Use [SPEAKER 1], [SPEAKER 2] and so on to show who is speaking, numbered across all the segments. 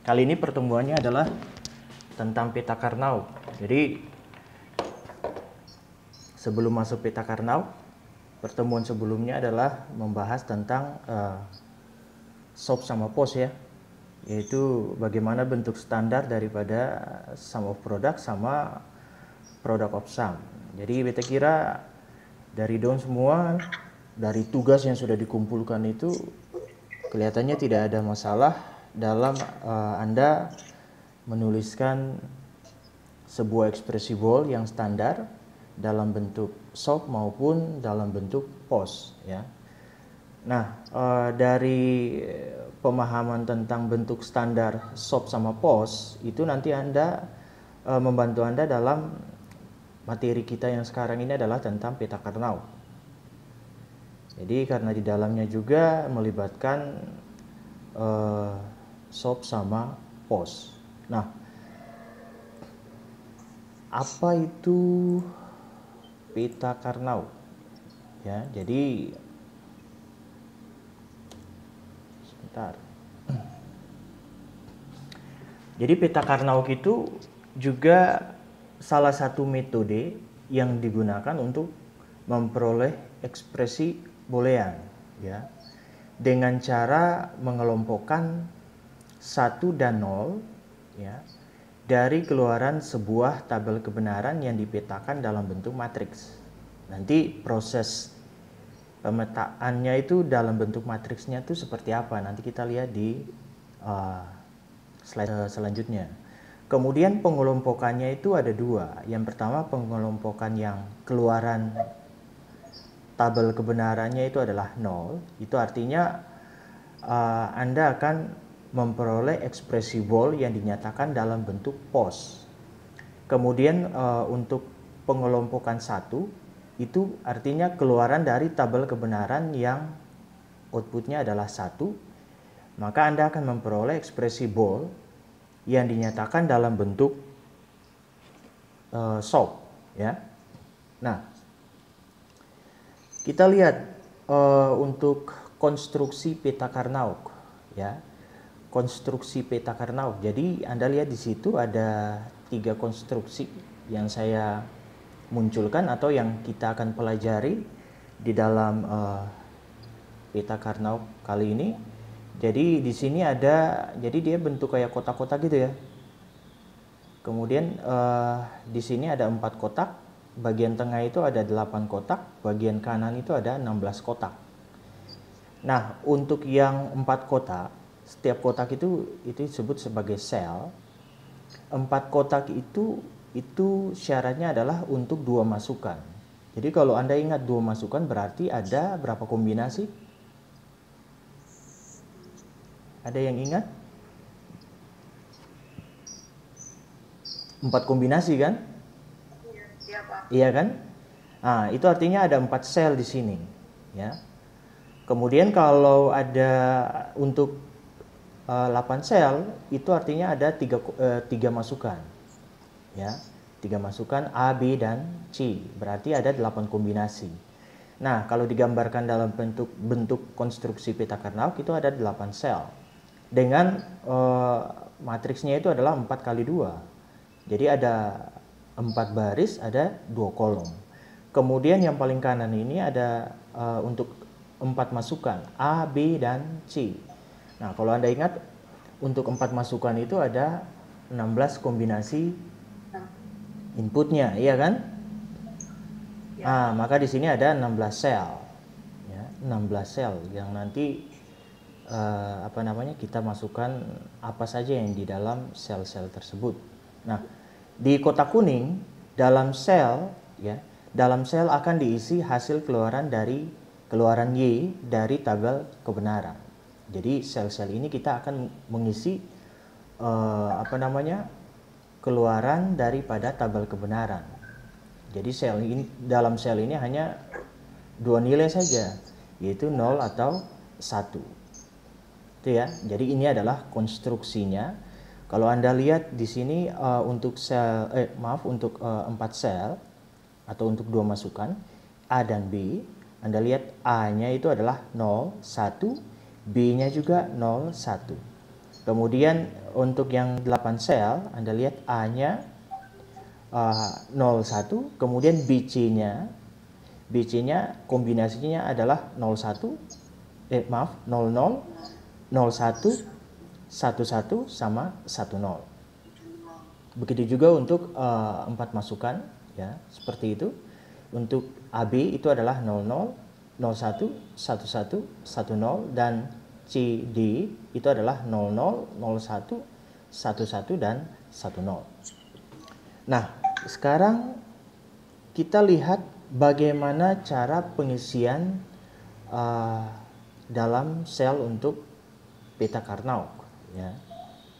[SPEAKER 1] Kali ini pertemuannya adalah tentang peta Karnaug. Jadi sebelum masuk peta Karnaug, pertemuan sebelumnya adalah membahas tentang SOP sama POS ya, yaitu bagaimana bentuk standar daripada sum of product sama product of sum. Jadi beta kira dari daun semua, dari tugas yang sudah dikumpulkan itu kelihatannya tidak ada masalah dalam Anda menuliskan sebuah ekspresi bool yang standar dalam bentuk SOP maupun dalam bentuk POS ya. Nah, dari pemahaman tentang bentuk standar SOP sama POS itu nanti Anda membantu Anda dalam materi kita yang sekarang ini adalah tentang peta Karnaug. Jadi karena di dalamnya juga melibatkan SOP sama POS. Nah, apa itu peta Karnaug? Ya, jadi sebentar. Jadi peta Karnaug itu juga salah satu metode yang digunakan untuk memperoleh ekspresi boolean ya, dengan cara mengelompokkan 1 dan 0 ya dari keluaran sebuah tabel kebenaran yang dipetakan dalam bentuk matriks. Nanti proses pemetaannya itu dalam bentuk matriksnya itu seperti apa, nanti kita lihat di slide selanjutnya. Kemudian pengelompokannya itu ada dua. Yang pertama pengelompokan yang keluaran tabel kebenarannya itu adalah 0. Itu artinya Anda akan memperoleh ekspresi bool yang dinyatakan dalam bentuk POS. Kemudian untuk pengelompokan 1 itu artinya keluaran dari tabel kebenaran yang outputnya adalah 1. Maka Anda akan memperoleh ekspresi bool yang dinyatakan dalam bentuk SOP ya. Nah, kita lihat untuk konstruksi peta Karnaug ya. Konstruksi peta Karnaug. Jadi Anda lihat di situ ada 3 konstruksi yang saya munculkan atau yang kita akan pelajari di dalam peta Karnaug kali ini. Jadi di sini ada, jadi dia bentuk kayak kotak-kotak gitu ya. Kemudian di sini ada 4 kotak. Bagian tengah itu ada 8 kotak, bagian kanan itu ada 16 kotak. Nah, untuk yang 4 kotak, setiap kotak itu disebut sebagai sel. 4 kotak itu syaratnya adalah untuk 2 masukan. Jadi kalau Anda ingat 2 masukan berarti ada berapa kombinasi? Ada yang ingat? 4 kombinasi kan?
[SPEAKER 2] Iya, Pak.
[SPEAKER 1] Iya kan? Nah, itu artinya ada 4 sel di sini, ya. Kemudian kalau ada untuk 8 sel, itu artinya ada 3 masukan. Ya. 3 masukan A, B, dan C. Berarti ada 8 kombinasi. Nah, kalau digambarkan dalam bentuk konstruksi peta Karnaug itu ada 8 sel. Dengan matriksnya itu adalah 4 kali 2. Jadi ada 4 baris, ada 2 kolom. Kemudian yang paling kanan ini ada untuk 4 masukan A, B, dan C. Nah, kalau Anda ingat untuk 4 masukan itu ada 16 kombinasi inputnya, iya kan? Ya. Nah, maka di sini ada 16 sel. Ya, 16 sel yang nanti kita masukkan apa saja yang di dalam sel-sel tersebut. Nah, di kotak kuning dalam sel ya, dalam sel akan diisi hasil keluaran Y dari tabel kebenaran. Jadi sel-sel ini kita akan mengisi keluaran daripada tabel kebenaran. Jadi dalam sel ini hanya 2 nilai saja, yaitu 0 atau 1. Itu ya. Jadi ini adalah konstruksinya. Kalau Anda lihat di sini untuk 4 sel atau untuk 2 masukan A dan B, Anda lihat A-nya itu adalah 0, 1, B-nya juga 0, 1. Kemudian untuk yang 8 sel, Anda lihat A-nya 01, kemudian BC-nya kombinasinya adalah 00, 01, 11 sama 10. Begitu juga untuk 4 masukan, ya, seperti itu. Untuk AB itu adalah 00, 01, 11, 10, dan CD itu adalah 00, 01, 11, dan 10. Nah, sekarang kita lihat bagaimana cara pengisian dalam sel untuk peta Karnaug, ya.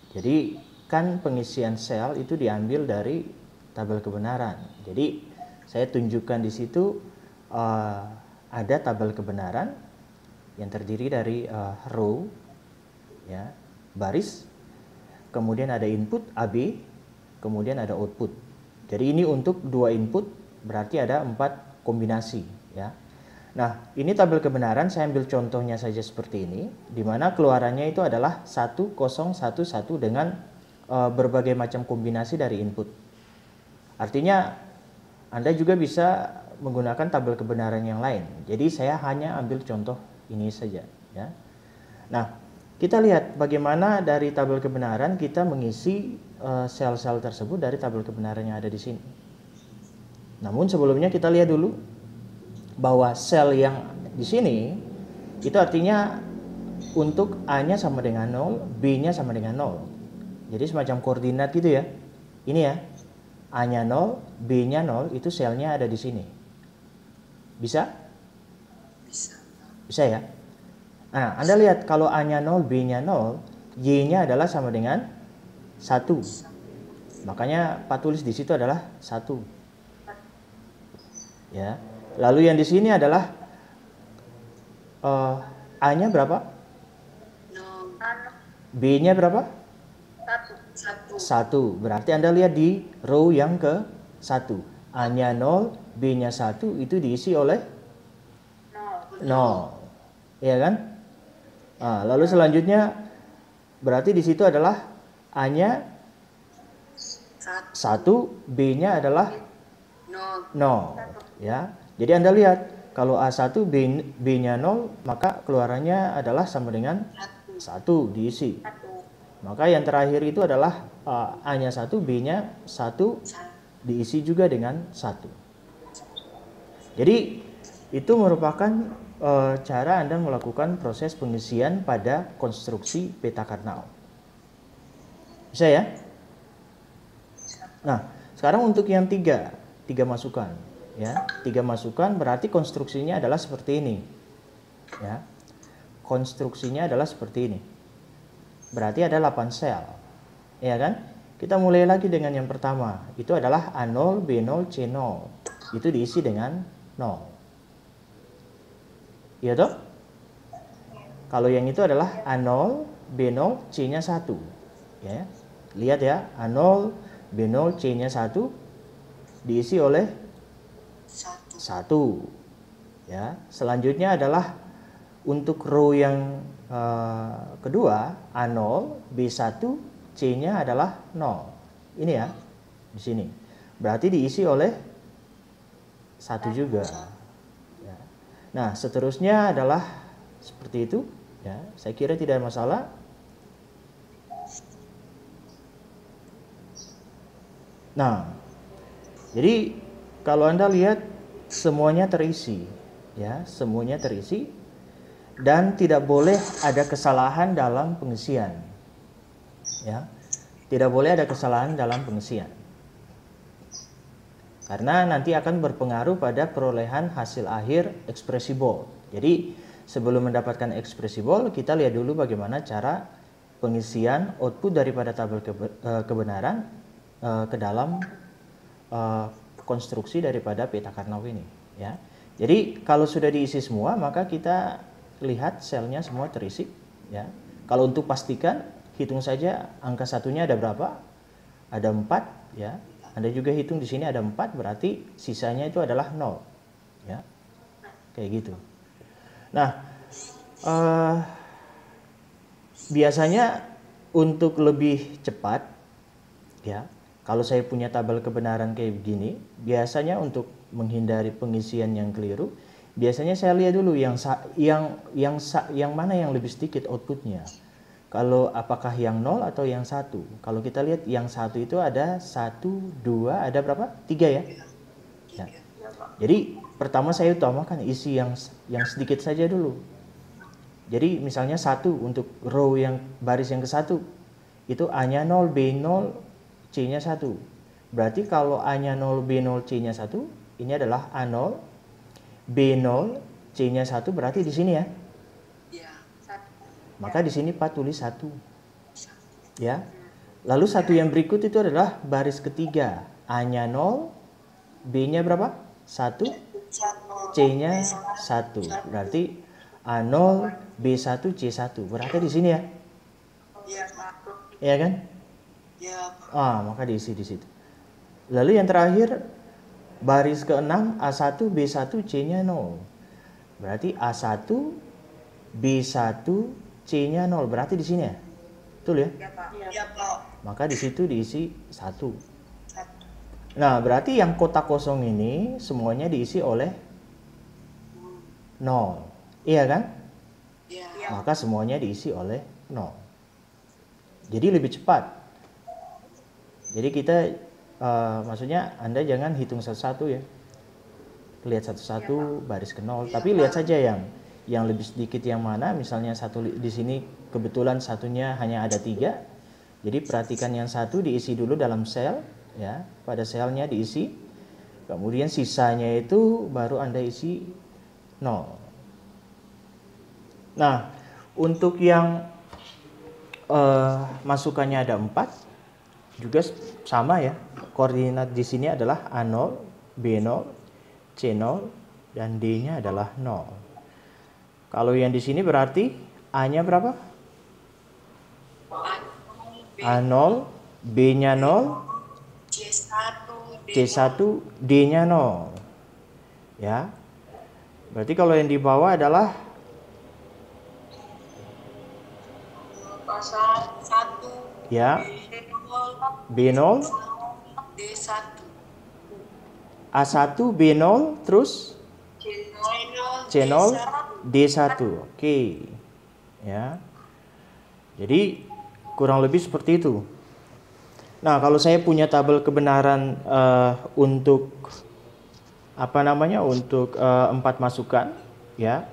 [SPEAKER 1] Jadi kan pengisian sel itu diambil dari tabel kebenaran. Jadi saya tunjukkan di situ ada tabel kebenaran yang terdiri dari row, ya, baris, kemudian ada input AB, kemudian ada output. Jadi ini untuk 2 input berarti ada 4 kombinasi, ya. Nah, ini tabel kebenaran, saya ambil contohnya saja seperti ini, di mana keluarannya itu adalah 1011 dengan berbagai macam kombinasi dari input. Artinya Anda juga bisa menggunakan tabel kebenaran yang lain. Jadi saya hanya ambil contoh ini saja, ya. Nah, kita lihat bagaimana dari tabel kebenaran kita mengisi sel-sel tersebut dari tabel kebenaran yang ada di sini. Namun sebelumnya kita lihat dulu bahwa sel yang di sini itu artinya untuk A-nya sama dengan 0, B-nya sama dengan 0. Jadi semacam koordinat gitu ya. Ini ya, A-nya 0, B-nya 0, itu selnya ada di sini. Bisa? Bisa ya? Nah, Anda lihat kalau A-nya 0, B-nya 0, Y-nya adalah sama dengan 1. Makanya Pak tulis di situ adalah 1. Ya. Lalu yang di sini adalah A-nya berapa? B-nya berapa? 1. Berarti Anda lihat di row yang ke 1. A-nya 0, B-nya 1, itu diisi oleh 0. Iya kan? Nah, lalu selanjutnya berarti di situ adalah A-nya 1, B-nya adalah 0. Ya. Jadi Anda lihat kalau A1, B-nya 0, maka keluarannya adalah sama dengan 1 diisi. Maka yang terakhir itu adalah A-nya 1, B-nya 1 diisi juga dengan 1. Jadi itu merupakan cara Anda melakukan proses pengisian pada konstruksi peta Karnaug. Bisa ya? Nah, sekarang untuk yang 3 masukan. Ya, 3 masukan berarti konstruksinya adalah seperti ini. Ya. Konstruksinya adalah seperti ini. Berarti ada 8 sel. Ya kan? Kita mulai lagi dengan yang pertama. Itu adalah A0, B0, C0. Itu diisi dengan 0. Iya toh? Kalau yang itu adalah A0, B0, C-nya 1. Ya. Lihat ya, A0, B0, C-nya 1 diisi oleh 1. Ya, selanjutnya adalah untuk row yang kedua, A0, B1, C-nya adalah 0. Ini ya, di sini. Berarti diisi oleh 1 juga. Ya. Nah, seterusnya adalah seperti itu. Ya, saya kira tidak ada masalah. Nah, jadi kalau Anda lihat semuanya terisi, ya, semuanya terisi dan tidak boleh ada kesalahan dalam pengisian. Ya. Tidak boleh ada kesalahan dalam pengisian. Karena nanti akan berpengaruh pada perolehan hasil akhir expressible. Jadi, sebelum mendapatkan expressible, kita lihat dulu bagaimana cara pengisian output daripada tabel kebenaran ke dalam konstruksi daripada peta Karnaug ini, ya. Jadi kalau sudah diisi semua, maka kita lihat selnya semua terisi, ya. Kalau untuk pastikan, hitung saja angka satunya ada berapa? Ada 4, ya. Anda juga hitung di sini ada 4, berarti sisanya itu adalah 0, ya. Kayak gitu. Nah, biasanya untuk lebih cepat, ya, kalau saya punya tabel kebenaran kayak begini, biasanya untuk menghindari pengisian yang keliru, biasanya saya lihat dulu yang mana yang lebih sedikit outputnya. Kalau apakah yang 0 atau yang 1. Kalau kita lihat yang 1 itu ada 1, 2, ada berapa? 3 ya? Ya. Jadi pertama saya utamakan isi yang sedikit saja dulu. Jadi misalnya 1 untuk row yang baris yang ke-1 itu A-nya 0, B0, C-nya 1. Berarti kalau A-nya 0, B0, C-nya 1, ini adalah A0, B0, C-nya 1, berarti di sini ya. Maka di sini Pak tulis 1. Ya. Lalu 1 yang berikut itu adalah baris ketiga. A-nya 0, B-nya berapa? 1, C-nya 1. Berarti A0, B1, C1. Berarti di sini ya.
[SPEAKER 2] Iya, Pak.
[SPEAKER 1] Iya kan?
[SPEAKER 2] Iya, Pak.
[SPEAKER 1] Maka diisi di situ. Lalu yang terakhir baris ke-6 A1, B1, C-nya 0. Berarti A1, B1, C-nya 0. Berarti di sini ya. Betul ya?
[SPEAKER 2] Iya, Pak. Iya, Pak.
[SPEAKER 1] Maka di situ diisi 1. Nah, berarti yang kotak kosong ini semuanya diisi oleh 0. Iya kan?
[SPEAKER 2] Iya.
[SPEAKER 1] Maka semuanya diisi oleh 0. Jadi lebih cepat. Jadi kita maksudnya Anda jangan hitung satu-satu ya. Lihat satu-satu baris ke 0, tapi lihat saja yang lebih sedikit yang mana. Misalnya satu di sini kebetulan satunya hanya ada 3. Jadi perhatikan yang 1 diisi dulu dalam sel ya. Pada selnya diisi. Kemudian sisanya itu baru Anda isi 0. Nah, untuk yang masukannya ada 4 juga sama ya. Koordinat di sini adalah A0, B0, C0 dan D-nya adalah 0. Kalau yang di sini berarti A-nya berapa? A0, B-nya 0, C1, D-nya 0. Ya. Berarti kalau yang di bawah adalah
[SPEAKER 2] Pasal 1.
[SPEAKER 1] ya B0,
[SPEAKER 2] D1.
[SPEAKER 1] A1, B0, terus C0, D1. Oke. Ya. Jadi kurang lebih seperti itu. Nah, kalau saya punya tabel kebenaran untuk untuk 4 masukan, ya.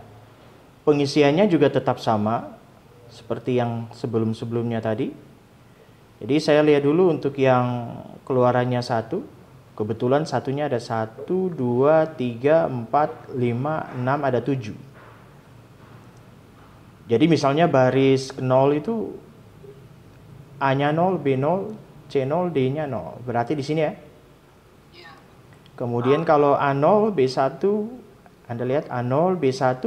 [SPEAKER 1] Pengisiannya juga tetap sama seperti yang sebelum-sebelumnya tadi. Jadi saya lihat dulu untuk yang keluarannya 1. Kebetulan satunya ada 1, 2, 3, 4, 5, 6, ada 7. Jadi misalnya baris 0 itu A-nya 0, B0, C0, D-nya 0. Berarti di sini ya. Kemudian kalau A0, B1, Anda lihat A0, B1,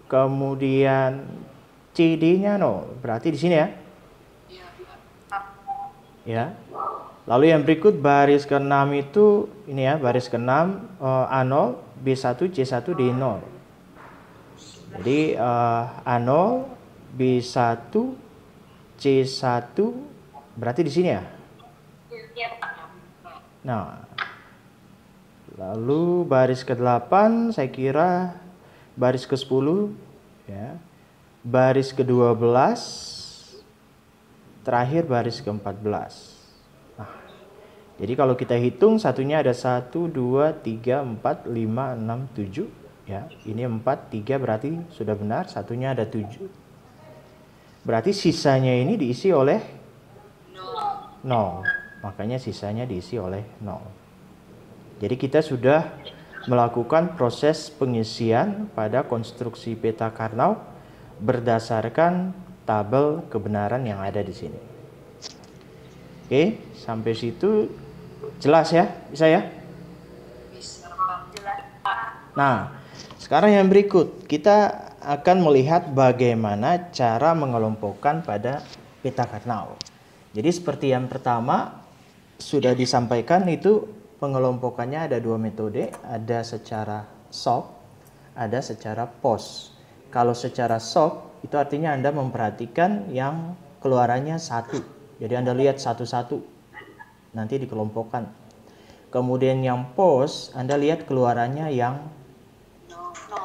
[SPEAKER 1] kemudian CD-nya 0. Berarti di sini ya. Ya. Lalu yang berikut baris ke-6 itu ini ya, baris ke-6 A0, B1, C1, D0. Jadi A0, B1, C1 berarti di sini ya. Nah, lalu baris ke-8 saya kira baris ke-10 ya. Baris ke-12 terakhir baris ke-14. Nah, jadi kalau kita hitung satunya ada 1, 2, 3, 4, 5, 6, 7 ya. Ini 4, 3 berarti sudah benar, satunya ada 7. Berarti sisanya ini diisi oleh 0. Makanya sisanya diisi oleh 0. Jadi kita sudah melakukan proses pengisian pada konstruksi peta Karnaugh berdasarkan tabel kebenaran yang ada di sini. Oke, sampai situ jelas ya? Bisa ya?
[SPEAKER 2] Bisa, Pak. Jelas, Pak.
[SPEAKER 1] Nah, sekarang yang berikut kita akan melihat bagaimana cara mengelompokkan pada peta Karnaugh. Jadi seperti yang pertama sudah disampaikan itu pengelompokannya ada 2 metode, ada secara SOP, ada secara POS. Kalau secara SOP itu artinya Anda memperhatikan yang keluarannya 1. Jadi Anda lihat satu-satu, nanti dikelompokkan. Kemudian yang post, Anda lihat keluarannya yang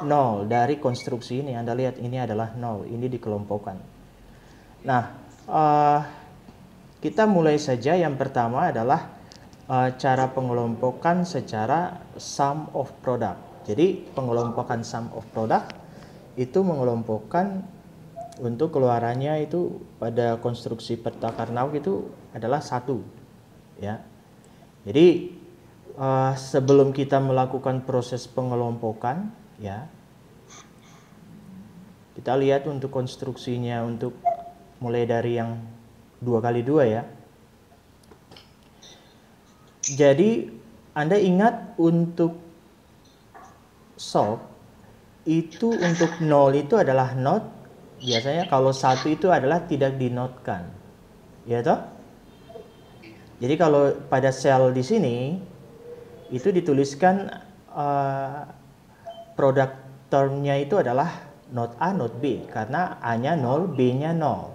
[SPEAKER 1] 0. Dari konstruksi ini Anda lihat ini adalah 0, ini dikelompokkan. Nah, kita mulai saja. Yang pertama adalah cara pengelompokan secara sum of product. Jadi pengelompokan sum of product itu mengelompokkan untuk keluarannya itu pada konstruksi peta Karnaug itu adalah 1, ya. Jadi sebelum kita melakukan proses pengelompokan, ya, kita lihat untuk konstruksinya, untuk mulai dari yang 2x2 ya. Jadi Anda ingat untuk SOP itu untuk 0 itu adalah not. Biasanya kalau 1 itu adalah tidak dinotkan, ya toh? Jadi kalau pada sel di sini itu dituliskan product termnya itu adalah not A, not B, karena A-nya 0, B-nya 0.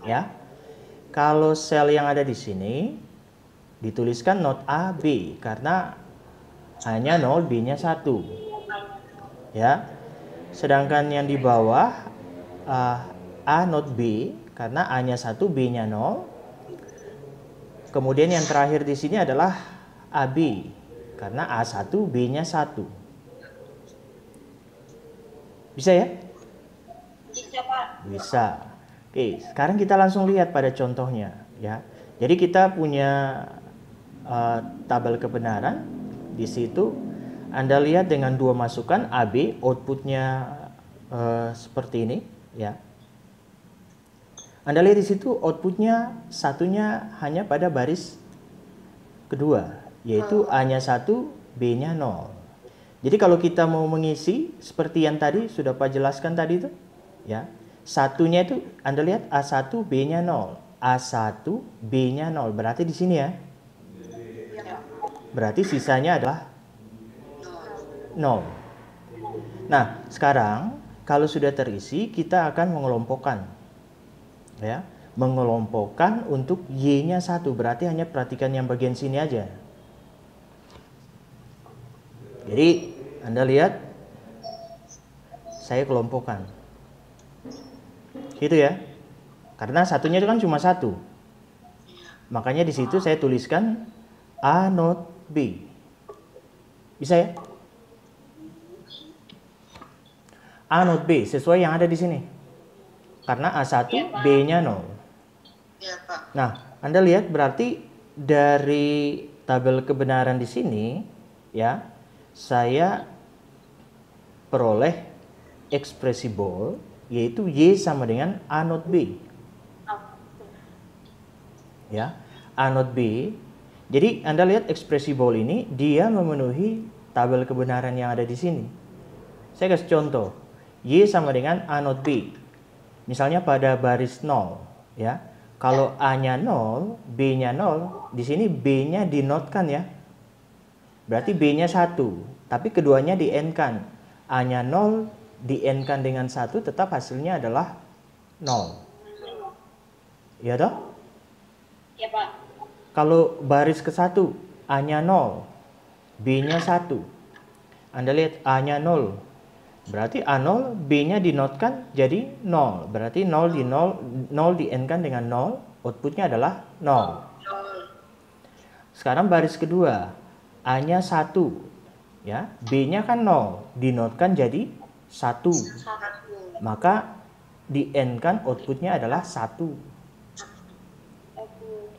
[SPEAKER 1] Ya. Kalau sel yang ada di sini dituliskan not A, B, karena A-nya 0, B-nya 1. Ya. Sedangkan yang di bawah A not B, karena A-nya 1, B-nya 0. Kemudian yang terakhir di sini adalah AB, karena A1, B-nya 1. Bisa ya?
[SPEAKER 2] Bisa, Pak.
[SPEAKER 1] Bisa. Oke, sekarang kita langsung lihat pada contohnya, ya. Jadi kita punya tabel kebenaran. Di situ Anda lihat dengan 2 masukan AB, outputnya seperti ini, ya. Anda lihat di situ outputnya satunya hanya pada baris kedua, yaitu A-nya 1, B-nya 0. Jadi kalau kita mau mengisi seperti yang tadi sudah Pak jelaskan tadi itu, ya. Satunya itu Anda lihat A1, B-nya 0. A1, B-nya 0. Berarti di sini ya. Berarti sisanya adalah 0. Nah, sekarang kalau sudah terisi, kita akan mengelompokkan. Ya, mengelompokkan untuk Y-nya 1. Berarti hanya perhatikan yang bagian sini aja. Jadi Anda lihat, saya kelompokkan, gitu ya. Karena satunya itu kan cuma 1. Makanya di situ saya tuliskan A not B. Bisa ya? A not B sesuai yang ada di sini. Karena A1, B-nya 0.
[SPEAKER 2] Iya, Pak.
[SPEAKER 1] Nah, Anda lihat berarti dari tabel kebenaran di sini, ya, saya peroleh ekspresi Boole, yaitu Y sama dengan A not B. Ya, A not B. Jadi Anda lihat ekspresi Boole ini, dia memenuhi tabel kebenaran yang ada di sini. Saya kasih contoh. Y sama dengan A not B. Misalnya pada baris 0, ya. Kalau A-nya 0, B-nya 0, di sini B-nya dinotkan ya. Berarti B-nya 1, tapi keduanya di-N-kan. A-nya 0 di-N-kan dengan 1, tetap hasilnya adalah 0. Iya toh?
[SPEAKER 2] Iya, Pak.
[SPEAKER 1] Kalau baris ke-1, A-nya 0, B-nya 1. Anda lihat A-nya 0. Berarti A0, B-nya dinotkan jadi 0. Berarti 0 di-N-kan dengan 0, outputnya adalah 0. Sekarang baris kedua, A-nya 1, ya, B-nya kan 0, dinotkan jadi 1. Maka di-N-kan outputnya adalah 1.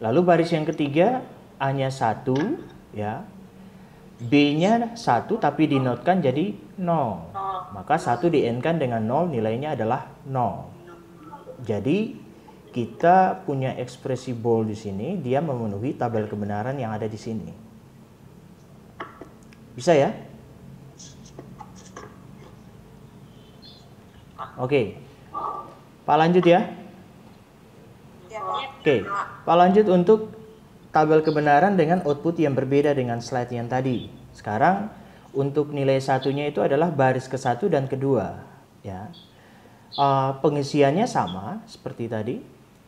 [SPEAKER 1] Lalu baris yang ketiga, A-nya 1, ya, B-nya 1 tapi dinotkan jadi 0. Maka 1 di-N-kan dengan 0, nilainya adalah 0. Jadi kita punya ekspresi Boole di sini, dia memenuhi tabel kebenaran yang ada di sini. Bisa ya? Oke. Pak lanjut ya. Oke, Pak lanjut untuk tabel kebenaran dengan output yang berbeda dengan slide yang tadi. Sekarang untuk nilai satunya itu adalah baris ke-1 dan kedua, ya. Pengisiannya sama seperti tadi,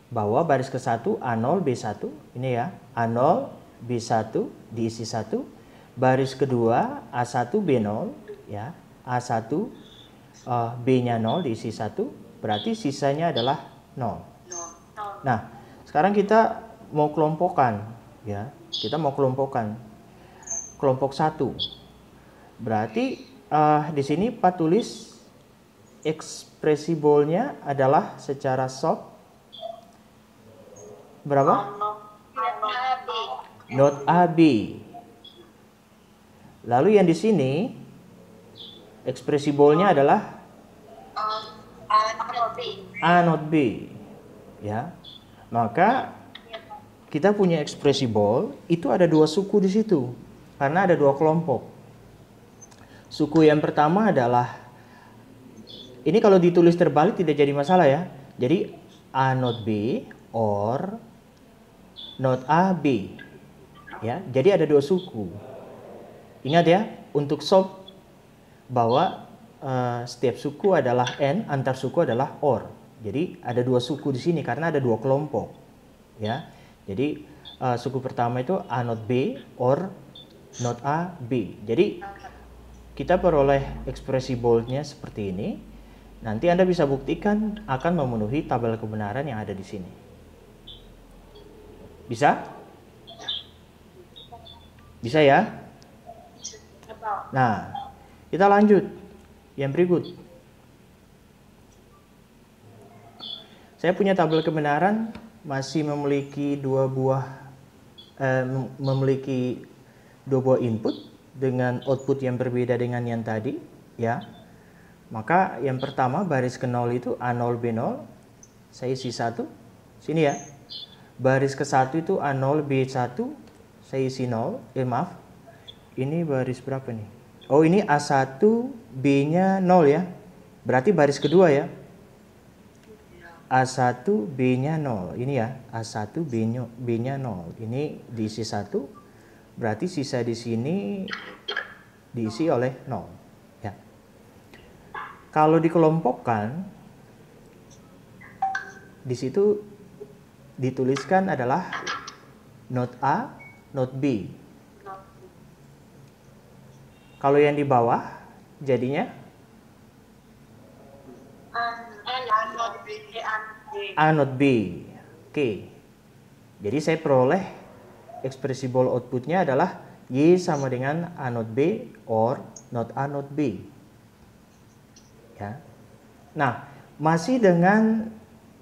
[SPEAKER 1] bahwa baris ke-1 A0 B1 ini ya, A0 B1 diisi 1, baris kedua A1 B0 ya, A1 B-nya 0 diisi 1, berarti sisanya adalah 0. Nah, sekarang kita mau kelompokkan ya. Kita mau kelompokkan kelompok 1. Berarti di sini Pak tulis ekspresibolnya adalah secara soft berapa? Not AB. Lalu yang di sini ekspresibolnya adalah A not B. Ya. Maka kita punya ekspresibol itu ada dua suku di situ karena ada dua kelompok. Suku yang pertama adalah ini kalau ditulis terbalik tidak jadi masalah ya. Jadi A not B or not AB. Ya, jadi ada dua suku. Ingat ya, untuk soft bahwa setiap suku adalah N, antar suku adalah OR. Jadi ada dua suku di sini karena ada dua kelompok. Ya, jadi suku pertama itu A not B or not A B. Jadi kita peroleh ekspresi boldnya seperti ini. Nanti Anda bisa buktikan akan memenuhi tabel kebenaran yang ada di sini. Bisa? Bisa ya? Nah, kita lanjut. Yang berikut. Saya punya tabel kebenaran masih memiliki dua buah input dengan output yang berbeda dengan yang tadi, ya. Maka yang pertama baris ke-0 itu A0 B0, saya isi 1. Sini ya. Baris ke-1 itu A0 B1, saya isi 0. Maaf. Ini baris berapa nih? Oh, ini A1 B-nya 0 ya. Berarti baris kedua ya. A1 B-nya 0. Ini ya, A1 B-nya 0. Ini diisi 1. Berarti sisa di sini diisi oleh 0. Ya. Kalau dikelompokkan, di situ dituliskan adalah not A, not B. Kalau yang di bawah jadinya A not B. Oke. Jadi saya peroleh expressible outputnya adalah Y sama dengan A not B or not A not B. Ya. Nah, masih dengan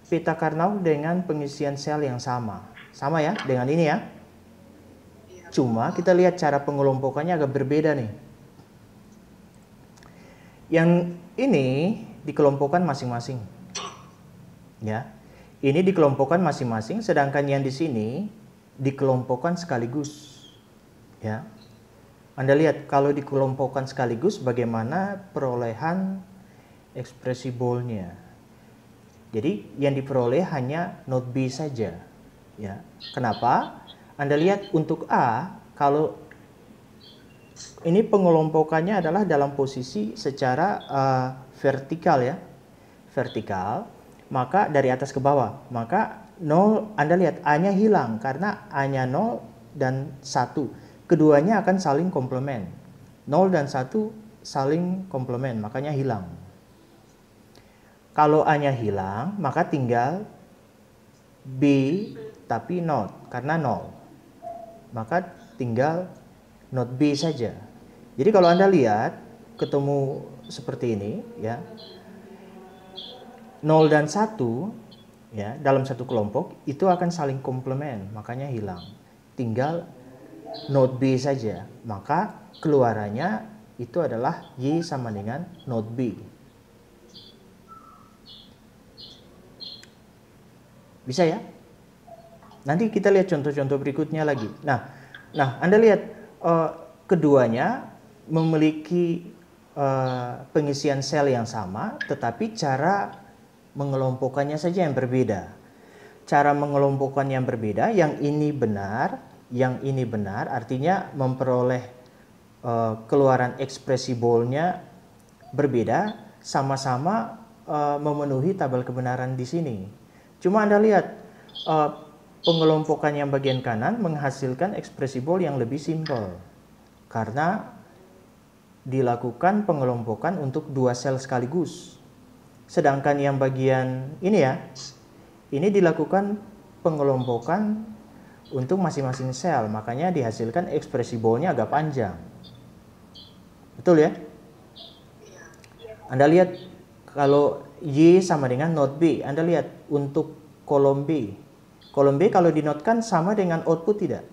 [SPEAKER 1] peta Karnaugh dengan pengisian sel yang sama. Sama ya dengan ini ya. Cuma kita lihat cara pengelompokannya agak berbeda nih. Yang ini dikelompokkan masing-masing. Ya. Ini dikelompokkan masing-masing, sedangkan yang di sini dikelompokkan sekaligus. Ya. Anda lihat kalau dikelompokkan sekaligus bagaimana perolehan ekspresibolnya. Jadi yang diperoleh hanya not B saja. Ya. Kenapa? Anda lihat untuk A, kalau ini pengelompokannya adalah dalam posisi secara vertikal ya. Vertikal, maka dari atas ke bawah. Maka 0, Anda lihat A-nya hilang karena A-nya 0 dan 1. Keduanya akan saling komplement. 0 dan 1 saling komplement, makanya hilang. Kalau A-nya hilang, maka tinggal B tapi not karena 0. Maka tinggal not B saja. Jadi kalau Anda lihat ketemu seperti ini ya. 0 dan 1 ya dalam satu kelompok itu akan saling komplement, makanya hilang. Tinggal not B saja. Maka keluarannya itu adalah Y sama dengan not B. Bisa ya? Nanti kita lihat contoh-contoh berikutnya lagi. Nah, Anda lihat keduanya memiliki pengisian sel yang sama, tetapi cara mengelompokkannya saja yang berbeda. Cara mengelompokkan yang berbeda, yang ini benar, artinya memperoleh keluaran ekspresibolnya berbeda, sama-sama memenuhi tabel kebenaran di sini. Cuma Anda lihat pengelompokan yang bagian kanan menghasilkan ekspresibol yang lebih simpel karena dilakukan pengelompokan untuk 2 sel sekaligus. Sedangkan yang bagian ini ya, ini dilakukan pengelompokan untuk masing-masing sel, makanya dihasilkan ekspresibolnya agak panjang. Betul ya? Anda lihat kalau Y sama dengan not B, Anda lihat untuk kolom B. Kolom B kalau dinotkan sama dengan output tidak?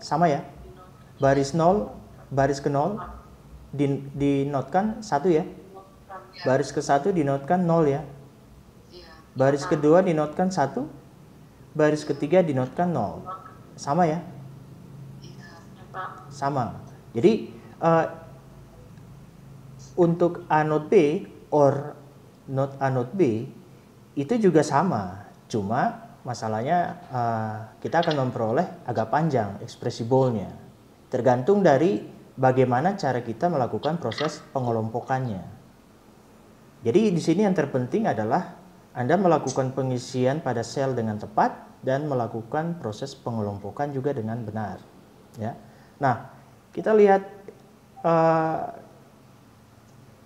[SPEAKER 1] Sama ya? Baris 0, baris ke 0 dinotkan 1 ya? Baris ke 1 dinotkan 0 ya? Baris kedua dinotkan 1, baris ketiga dinotkan 0. Sama ya? Sama. Jadi untuk A not B or not A not B itu juga sama. Cuma masalahnya kita akan memperoleh agak panjang ekspresibolnya. Tergantung dari bagaimana cara kita melakukan proses pengelompokannya. Jadi di sini yang terpenting adalah Anda melakukan pengisian pada sel dengan tepat dan melakukan proses pengelompokan juga dengan benar. Ya. Nah, kita lihat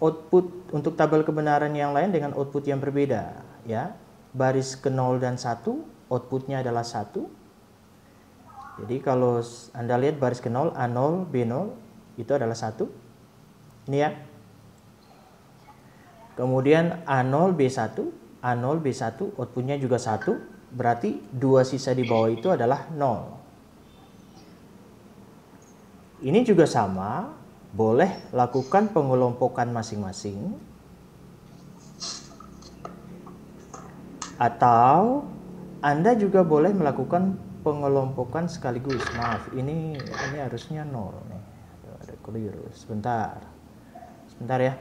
[SPEAKER 1] output untuk tabel kebenaran yang lain dengan output yang berbeda. Ya. Baris ke 0 dan 1, outputnya adalah 1. Jadi kalau Anda lihat baris ke 0, A0, B0, itu adalah 1. Ini ya. Kemudian A0, B1, A0, B1, outputnya juga 1. Berarti 2 sisa di bawah itu adalah 0. Ini juga sama, boleh lakukan pengelompokan masing-masing. Atau Anda juga boleh melakukan pengelompokan sekaligus. Maaf, ini harusnya 0 nih. Ada keliru. Sebentar ya.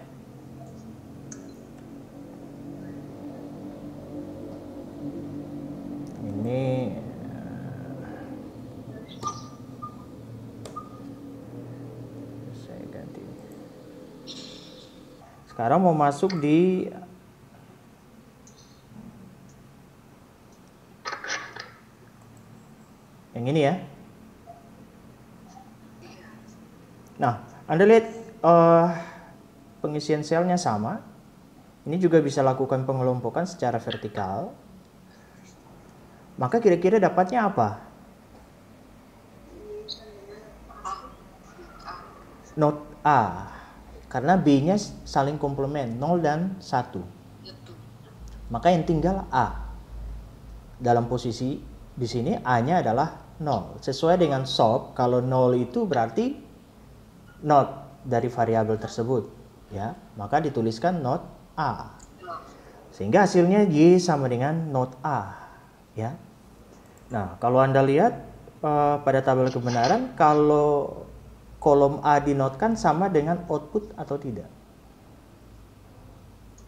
[SPEAKER 1] Ini saya ganti. Sekarang mau masuk di yang ini ya. Nah, Anda lihat pengisian selnya sama. Ini juga bisa lakukan pengelompokan secara vertikal. Maka kira-kira dapatnya apa? Not A. Karena B-nya saling komplement, 0 dan 1. Maka yang tinggal A. Dalam posisi di sini A-nya adalah 0. Sesuai dengan SOP, kalau 0 itu berarti not dari variabel tersebut, ya. Maka dituliskan not A. Sehingga hasilnya Y sama dengan not A, ya. Nah, kalau Anda lihat pada tabel kebenaran, kalau kolom A dinotkan sama dengan output atau tidak?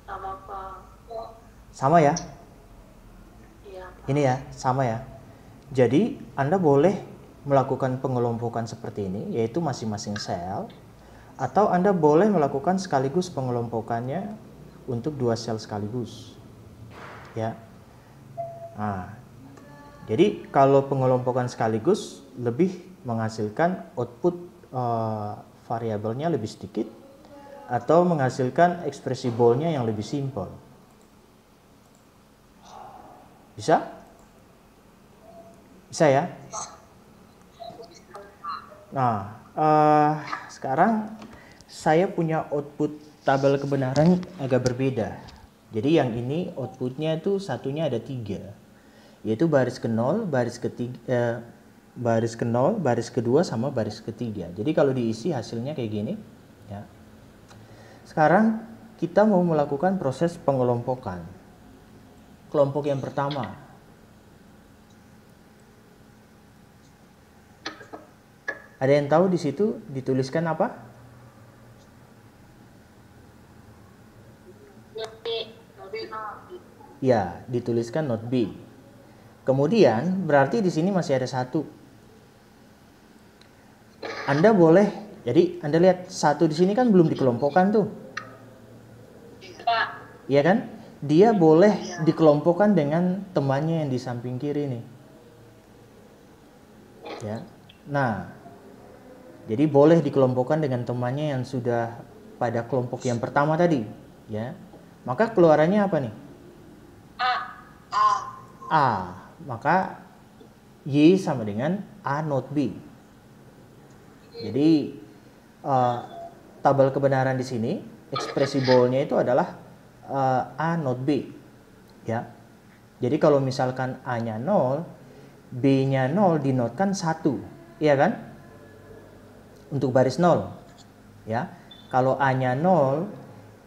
[SPEAKER 2] Sama, Pak.
[SPEAKER 1] Sama ya?
[SPEAKER 2] Iya, Pak.
[SPEAKER 1] Ini ya, sama ya. Jadi, Anda boleh melakukan pengelompokan seperti ini, yaitu masing-masing sel, atau Anda boleh melakukan sekaligus pengelompokannya untuk 2 sel sekaligus. Ya. Nah, jadi kalau pengelompokan sekaligus lebih menghasilkan output variabelnya lebih sedikit, atau menghasilkan ekspresibolnya yang lebih simpel. Bisa? Bisa ya? Nah, sekarang saya punya output tabel kebenaran agak berbeda. Jadi yang ini outputnya itu satunya ada 3, yaitu baris ke 0, baris ketiga, baris ke 0, baris kedua sama baris ketiga. Jadi kalau diisi hasilnya kayak gini, ya. Sekarang kita mau melakukan proses pengelompokan. Kelompok yang pertama. Ada yang tahu di situ dituliskan apa? Ya, dituliskan not B. Kemudian berarti di sini masih ada 1. Anda boleh, jadi Anda lihat 1 di sini kan belum dikelompokkan tuh.
[SPEAKER 2] Pak.
[SPEAKER 1] Iya kan? Dia boleh dikelompokkan dengan temannya yang di samping kiri nih. Ya. Nah, jadi boleh dikelompokkan dengan temannya yang sudah pada kelompok yang pertama tadi, ya. Maka keluarannya apa nih?
[SPEAKER 2] A.
[SPEAKER 1] A. Maka Y sama dengan A not B. Jadi tabel kebenaran di sini ekspresi boolnya itu adalah A not B, ya. Jadi kalau misalkan A-nya 0, B-nya 0 dinotkan 1, iya kan? Untuk baris 0, ya. Kalau A-nya 0,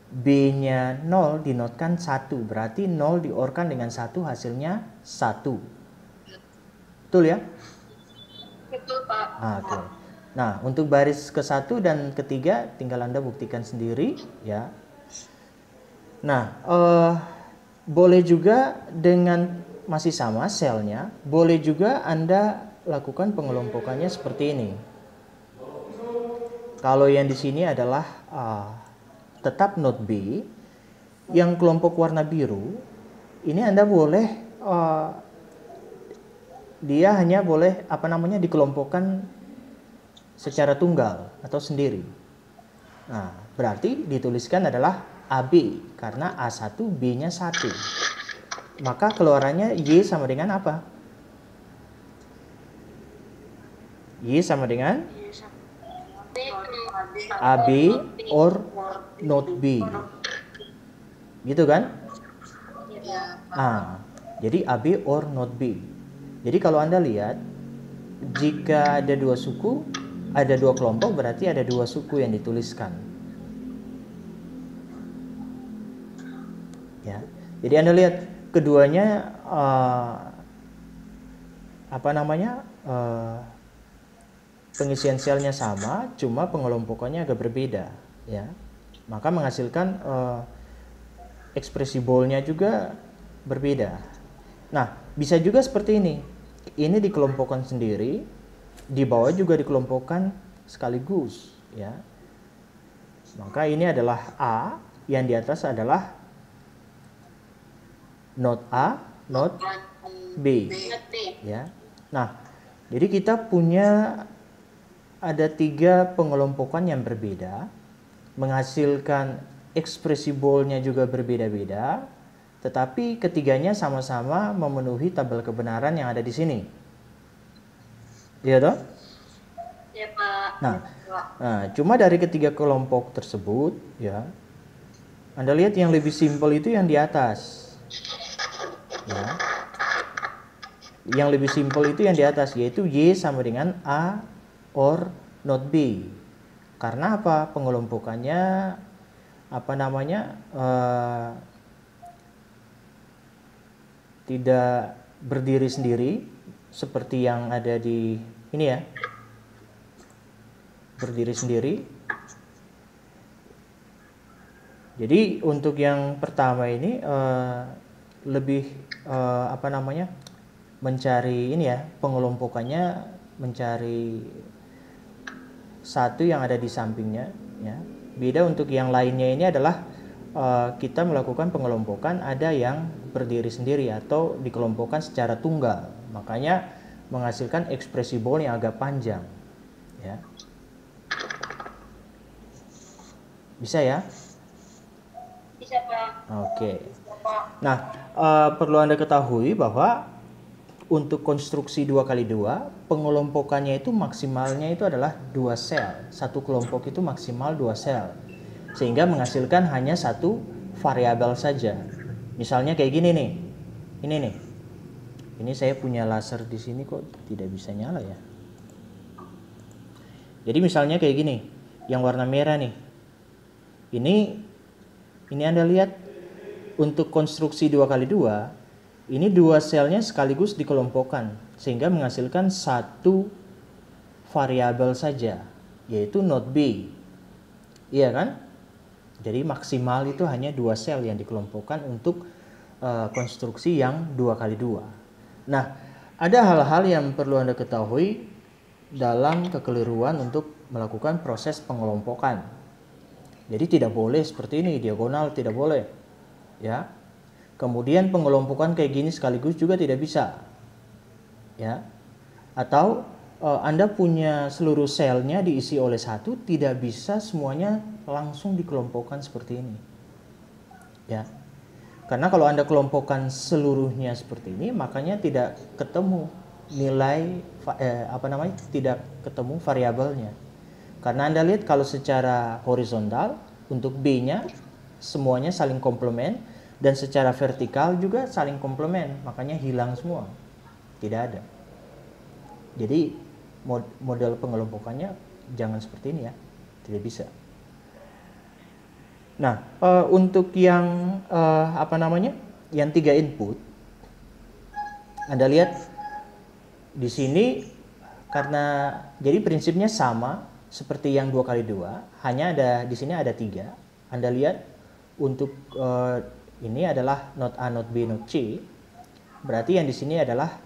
[SPEAKER 1] B-nya 0 dinotkan 1, berarti 0 diorkan dengan 1 hasilnya 1. Betul ya?
[SPEAKER 2] Betul, Pak.
[SPEAKER 1] Oke. Nah, untuk baris ke-1 dan ketiga tinggal Anda buktikan sendiri, ya. Nah, boleh juga dengan masih sama selnya, boleh juga Anda lakukan pengelompokannya seperti ini. Kalau yang di sini adalah tetap not B, yang kelompok warna biru, ini Anda boleh dia hanya boleh dikelompokkan secara tunggal atau sendiri. Nah, berarti dituliskan adalah AB karena A1 B-nya 1. Maka keluarannya Y sama dengan apa? Y sama dengan AB or not B. Gitu kan? Jadi AB or not B. Jadi kalau Anda lihat, jika ada dua suku, ada dua kelompok, berarti ada dua suku yang dituliskan. Ya. Jadi Anda lihat keduanya pengisian selnya sama, cuma pengelompokannya agak berbeda, ya. Maka menghasilkan ekspresi boolnya juga berbeda. Nah, bisa juga seperti ini. Ini dikelompokkan sendiri, di bawah juga dikelompokkan sekaligus, ya. Maka ini adalah A, yang di atas adalah not A, not B, ya. Nah, jadi kita punya ada 3 pengelompokan yang berbeda, menghasilkan ekspresi boolnya juga berbeda-beda, tetapi ketiganya sama-sama memenuhi tabel kebenaran yang ada di sini. Iya toh?
[SPEAKER 2] Ya, Pak.
[SPEAKER 1] Nah, cuma dari ketiga kelompok tersebut, ya, Anda lihat yang lebih simpel itu yang di atas. Ya. Yang lebih simpel itu yang di atas, yaitu Y sama dengan A or not B. Karena apa? Pengelompokannya tidak berdiri sendiri seperti yang ada di ini, ya. Berdiri sendiri. Jadi untuk yang pertama ini lebih mencari ini, ya, pengelompokannya mencari satu yang ada di sampingnya, ya. Beda untuk yang lainnya ini adalah kita melakukan pengelompokan ada yang berdiri sendiri atau dikelompokkan secara tunggal, makanya menghasilkan ekspresi bool yang agak panjang, ya. Bisa ya?
[SPEAKER 2] Bisa, Pak.
[SPEAKER 1] Oke. Nah, perlu Anda ketahui bahwa untuk konstruksi 2x2, pengelompokannya itu maksimalnya itu adalah 2 sel. Satu kelompok itu maksimal 2 sel. Sehingga menghasilkan hanya satu variabel saja. Misalnya kayak gini nih. Ini nih. Ini saya punya laser di sini kok tidak bisa nyala ya. Jadi misalnya kayak gini, yang warna merah nih. Ini Anda lihat untuk konstruksi 2x2, ini 2 selnya sekaligus dikelompokkan sehingga menghasilkan satu variabel saja, yaitu not B. Iya kan? Jadi maksimal itu hanya 2 sel yang dikelompokkan untuk konstruksi yang 2x2. Nah, ada hal-hal yang perlu Anda ketahui dalam kekeliruan untuk melakukan proses pengelompokan. Jadi tidak boleh seperti ini, diagonal tidak boleh. ya. Kemudian pengelompokan kayak gini sekaligus juga tidak bisa, ya. Atau Anda punya seluruh selnya diisi oleh satu, tidak bisa semuanya langsung dikelompokkan seperti ini, ya. Karena kalau Anda kelompokkan seluruhnya seperti ini, makanya tidak ketemu nilai tidak ketemu variabelnya. Karena Anda lihat kalau secara horizontal untuk B-nya semuanya saling komplement, dan secara vertikal juga saling komplement, makanya hilang semua, tidak ada. Jadi model pengelompokannya jangan seperti ini ya, tidak bisa. Nah, untuk yang yang 3 input, Anda lihat di sini karena jadi prinsipnya sama seperti yang 2x2, hanya ada di sini ada 3. Anda lihat untuk ini adalah not A, not B, not C. Berarti yang di sini adalah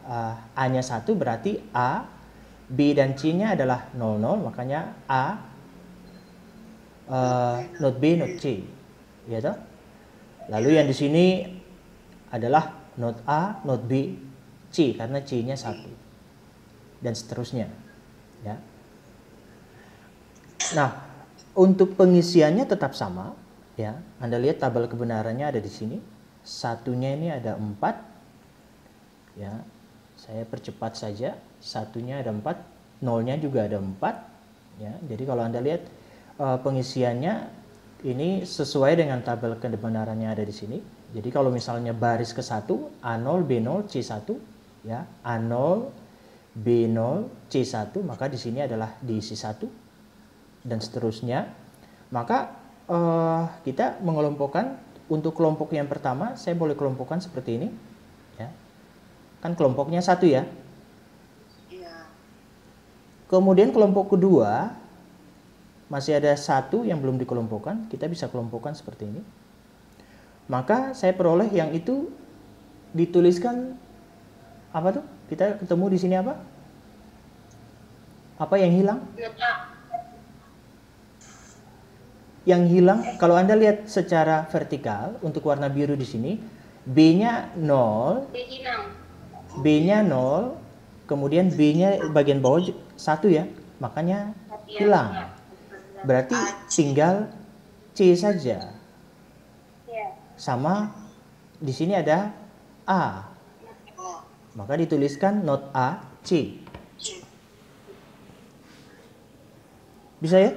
[SPEAKER 1] A-nya 1, berarti A, B dan C-nya adalah 00, makanya A, not B, not C. Ya toh? Lalu yang di sini adalah not A, not B, C karena C-nya 1. Dan seterusnya, ya. Nah, untuk pengisiannya tetap sama, ya. Anda lihat tabel kebenarannya ada di sini. Satunya ini ada 4, ya. Saya percepat saja. Satunya ada 4, nolnya juga ada 4, ya. Jadi kalau Anda lihat pengisiannya ini sesuai dengan tabel kebenarannya ada di sini. Jadi kalau misalnya baris ke-1 A0, B0, C1, ya. A0, B0, C1, maka di sini adalah diisi 1 dan seterusnya. Maka kita mengelompokkan untuk kelompok yang pertama, saya boleh kelompokkan seperti ini, ya. Kan kelompoknya 1 ya.
[SPEAKER 2] Iya.
[SPEAKER 1] Kemudian kelompok kedua masih ada 1 yang belum dikelompokkan, kita bisa kelompokkan seperti ini. Maka saya peroleh yang itu dituliskan apa tuh? Kita ketemu di sini apa? Apa yang hilang? Yang hilang kalau Anda lihat secara vertikal untuk warna biru di sini, B-nya 0, B-nya 0, kemudian B-nya bagian bawah 1 ya, makanya hilang. Berarti tinggal C saja. Sama di sini ada A. Maka dituliskan not A, C. Bisa ya?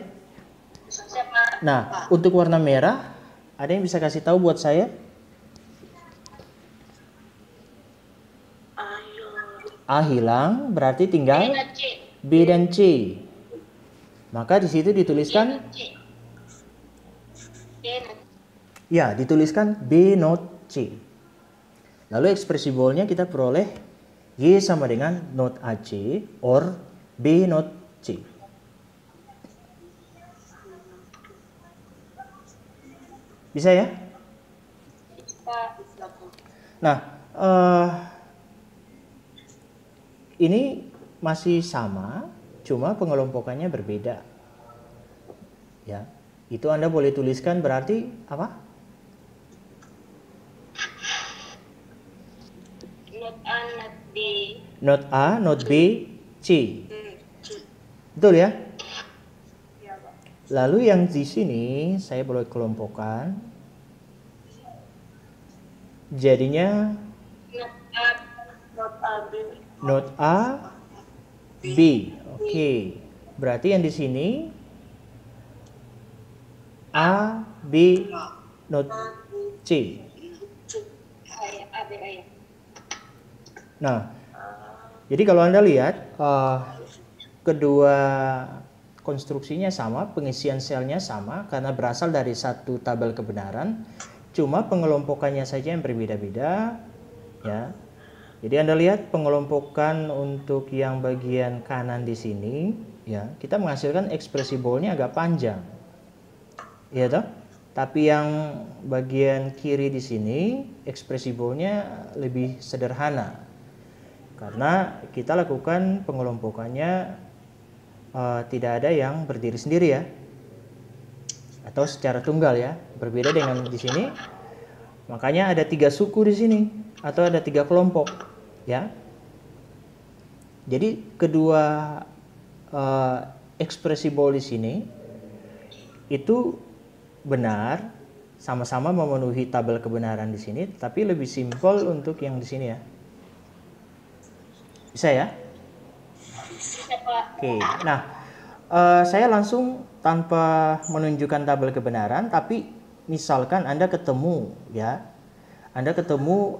[SPEAKER 1] Nah, untuk warna merah, ada yang bisa kasih tahu buat saya? A hilang, berarti tinggal B dan C. Maka di situ dituliskan, ya, dituliskan B not C. Lalu ekspresi bolnya kita peroleh Y sama dengan not AC or B not C. Bisa ya? Nah, ini masih sama, cuma pengelompokannya berbeda. Ya, itu Anda boleh tuliskan berarti apa?
[SPEAKER 2] Not A, not B.
[SPEAKER 1] Not A, not B, C. Betul ya? Lalu yang di sini saya boleh kelompokkan. Jadinya not A, B. Oke. Berarti yang di sini A, B, not C. Nah, jadi kalau Anda lihat kedua konstruksinya sama, pengisian selnya sama karena berasal dari satu tabel kebenaran, cuma pengelompokannya saja yang berbeda-beda, ya. Jadi Anda lihat pengelompokan untuk yang bagian kanan di sini, ya, kita menghasilkan ekspresi bolnya agak panjang, ya toh. Tapi yang bagian kiri di sini ekspresi bolnya lebih sederhana, karena kita lakukan pengelompokannya tidak ada yang berdiri sendiri ya, atau secara tunggal ya. Berbeda dengan di sini Makanya ada 3 suku di sini atau ada 3 kelompok, ya. Jadi kedua ekspresi bool di sini itu benar, sama-sama memenuhi tabel kebenaran di sini, tapi lebih simpel untuk yang di sini ya. Bisa ya?
[SPEAKER 2] Bisa, Pak.
[SPEAKER 1] Oke. Nah, saya langsung tanpa menunjukkan tabel kebenaran, tapi misalkan Anda ketemu ya, Anda ketemu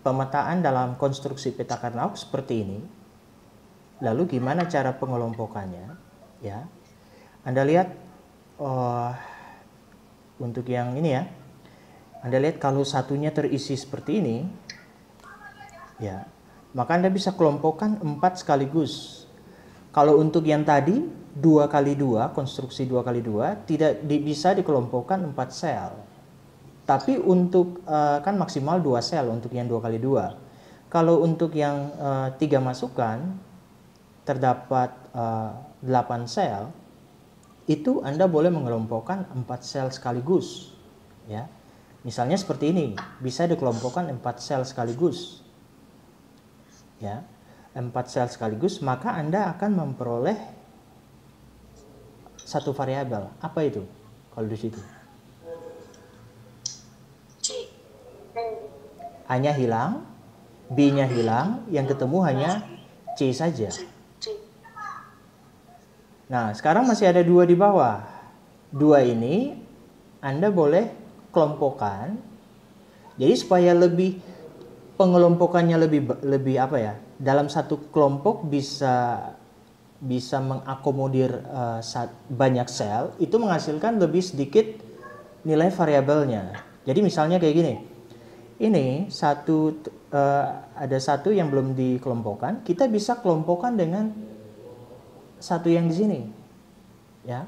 [SPEAKER 1] pemetaan dalam konstruksi peta Karnaug seperti ini. Lalu gimana cara pengelompokannya? Ya, Anda lihat untuk yang ini ya, Anda lihat kalau satunya terisi seperti ini, ya, maka Anda bisa kelompokkan 4 sekaligus. Kalau untuk yang tadi 2x2, konstruksi 2x2 tidak bisa dikelompokkan 4 sel. Tapi untuk kan maksimal 2 sel untuk yang 2x2. Kalau untuk yang 3 masukan terdapat 8 sel, itu Anda boleh mengelompokkan 4 sel sekaligus, ya. Misalnya seperti ini, bisa dikelompokkan 4 sel sekaligus. Ya. 4 sel sekaligus, maka Anda akan memperoleh satu variabel. Apa itu? Kalau di situ. A-nya hilang, B-nya hilang, yang ketemu hanya C saja. Nah, sekarang masih ada 2 di bawah. 2 ini Anda boleh kelompokkan. Jadi supaya lebih pengelompokannya lebih apa ya? Dalam satu kelompok bisa mengakomodir banyak sel, itu menghasilkan lebih sedikit nilai variabelnya. Jadi misalnya kayak gini. Ini ada satu yang belum dikelompokkan, kita bisa kelompokkan dengan satu yang di sini, ya.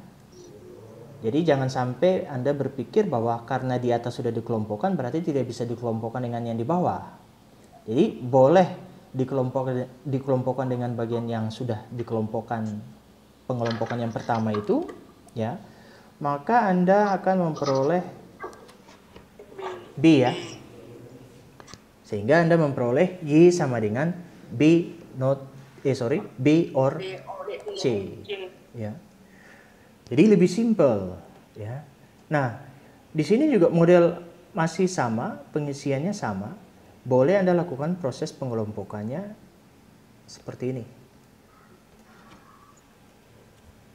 [SPEAKER 1] Jadi jangan sampai Anda berpikir bahwa karena di atas sudah dikelompokkan berarti tidak bisa dikelompokkan dengan yang di bawah. Jadi boleh dikelompokkan dengan bagian yang sudah dikelompokkan, pengelompokan yang pertama itu, ya. Maka Anda akan memperoleh B ya. Sehingga Anda memperoleh Y sama dengan B or C, ya. Jadi lebih simpel, ya. Nah, di sini juga model masih sama, pengisiannya sama. Boleh Anda lakukan proses pengelompokannya seperti ini.